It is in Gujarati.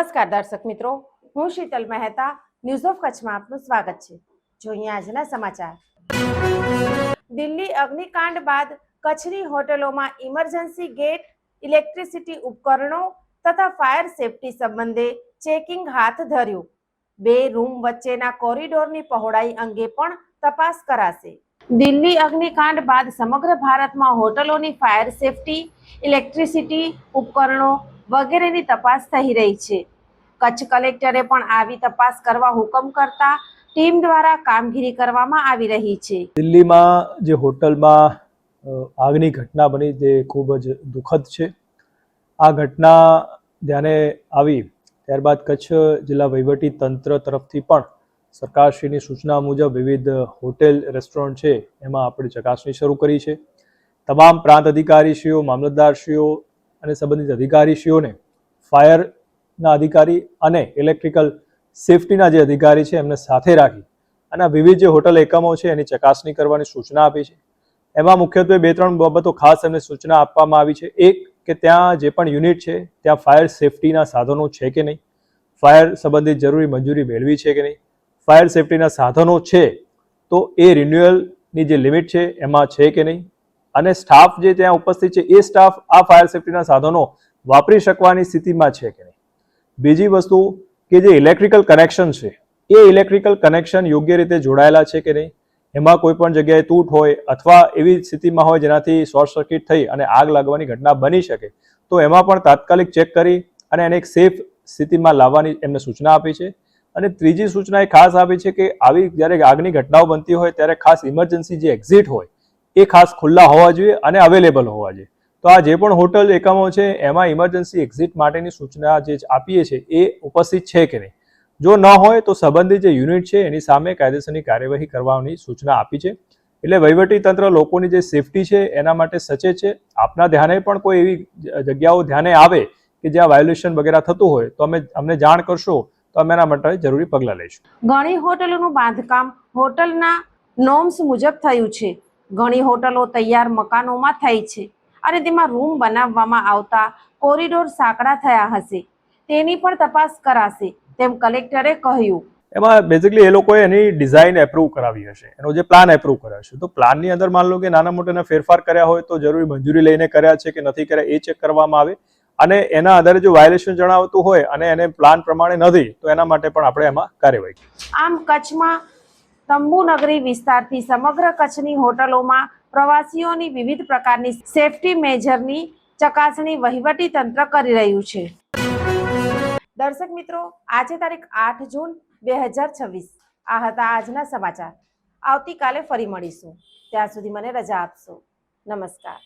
નમસ્કાર દર્શક મિત્રો, હું શીતલ મહેતા ન્યૂઝ ઓફ કચ્છમાં આપનું સ્વાગત છે। જોઈએ આજના સમાચાર। દિલ્હી અગ્નિકાંડ બાદ કચ્છની હોટલોમાં ઇમરજન્સી ગેટ, ઇલેક્ટ્રિસિટી ઉપકરણો તથા ફાયર સેફટી સંબંધે ચેકિંગ હાથ ધર્યું। બે રૂમ વચ્ચેના કોરિડોરની પહોળાઈ અંગે પણ તપાસ કરાશે। દિલ્હી અગ્નિકાંડ બાદ સમગ્ર ભારતમાં હોટલોની ફાયર સેફટી, ઇલેક્ટ્રિસિટી ઉપકરણો વગેરેની તપાસ થઈ રહી છે। કચ્છ કલેક્ટરે પણ આવી તપાસ કરવા હુકમ કરતા ટીમ દ્વારા કામગીરી કરવામાં આવી રહી છે। દિલ્હીમાં જે હોટલમાં આગની ઘટના બની તે ખૂબ જ દુઃખદ છે। આ ઘટના ધ્યાને આવી ત્યારબાદ કચ્છ જિલ્લા વહીવટી તંત્ર તરફથી પણ સરકારશ્રીની સૂચના મુજબ વિવિધ હોટેલ રેસ્ટોરન્ટ છે એમાં આપણે ચકાસણી શરૂ કરી છે। તમામ પ્રાંત અધિકારીશ્રીઓ, મામલતદારશ્રીઓ અને સંબંધિત અધિકારીશ્રીઓને ફાયરના અધિકારી અને ઇલેક્ટ્રિકલ સેફટીના જે અધિકારી છે એમને સાથે રાખી અને વિવિધ જે હોટલ એકમો છે એની ચકાસણી કરવાની સૂચના આપી છે। એમાં મુખ્યત્વે 2-3 બાબતો ખાસ એમને સૂચના આપવામાં આવી છે। એક કે ત્યાં જે પણ યુનિટ છે ત્યાં ફાયર સેફટીના સાધનો છે કે નહીં, ફાયર સંબંધિત જરૂરી મંજૂરી મેળવી છે કે નહીં, ફાયર સેફટીના સાધનો છે તો એ રિન્યુઅલની જે લિમિટ છે એમાં છે કે નહીં, અને સ્ટાફ જે ત્યાં ઉપસ્થિત છે એ સ્ટાફ આ ફાયર સેફટીના સાધનો વાપરી શકવાની સ્થિતિમાં છે કે નહીં। બીજી વસ્તુ કે જે ઇલેક્ટ્રિકલ કનેક્શન છે એ ઇલેક્ટ્રિકલ કનેક્શન યોગ્ય રીતે જોડાયેલા છે કે નહીં, એમાં કોઈ પણ જગ્યાએ તૂટ હોય અથવા એવી સ્થિતિમાં હોય જેનાથી શોર્ટ સર્કિટ થઈ અને આગ લાગવાની ઘટના બની શકે તો એમાં પણ તાત્કાલિક ચેક કરી અને એને એક સેફ સ્થિતિમાં લાવવાની એમને સૂચના આપી છે। અને ત્રીજી સૂચના એ ખાસ આપી છે કે આવી જ્યારે આગની ઘટનાઓ બનતી હોય ત્યારે ખાસ ઇમરજન્સી જે એક્ઝિટ હોય એ ખાસ ખુલ્લા હોવા જોઈએ અને અવેલેબલ હોવા જોઈએ। તો આ જે પણ હોટલ એકમો છે એમાં ઇમરજન્સી એક્ઝિટ માટેની સૂચના જે આપીએ છીએ એ ઉપસ્થિત છે કે નહીં, જો ન હોય તો સંબંધિત જે યુનિટ છે એની સામે કાયદેસરની કાર્યવાહી કરવાની સૂચના આપી છે। એટલે વહીવટી તંત્ર લોકોની જે સેફટી છે એના માટે સચેત છે। આપના ધ્યાને પણ કોઈ એવી જગ્યાઓ ધ્યાને આવે કે જ્યાં વાયોલેશન વગેરે થતું હોય તો અમને જાણ કરશો તો અમે એના માટે જરૂરી પગલાં લઈશું। ઘણી હોટલોનું બાંધકામ હોટલના નોર્મ્સ મુજબ થયું છે। ઘણી હોટલો તૈયાર મકાનોમાં થઈ છે અને તેમાં રૂમ બનાવવામાં આવતા કોરિડોર સાંકડા થયા હશે, તેની પણ તપાસ કરાશે તેમ કલેક્ટરે કહ્યું। એમાં બેઝિકલી એ લોકોએ એની ડિઝાઇન એપ્રૂવ કરાવી હશે, એનો જે પ્લાન એપ્રૂવ કર્યો હશે, તો પ્લાનની અંદર માન લો કે નાના મોટા ફેરફાર કર્યા હોય તો જરૂરી મંજૂરી લઈને કર્યા છે કે નથી કર્યા એ ચેક કરવામાં આવે અને એના આધારે જો વાયોલેશન જણાવતું હોય અને એને પ્લાન પ્રમાણે નથી તો એના માટે પણ આપણે એમાં કાર્યવાહી કરીશું। આમ કચ્છમાં તંબુનગરી વિસ્તારથી સમગ્ર કચ્છની હોટલોમાં પ્રવાસીઓની વિવિધ પ્રકારની સેફટી મેજરની ચકાસણી વહીવટી તંત્ર કરી રહ્યું છે। દર્શક મિત્રો, આજે તારીખ 8 જૂન 2026 આ હતા આજના સમાચાર। આવતીકાલે ફરી મળીશું, ત્યાં સુધી મને રજા આપશો। નમસ્કાર।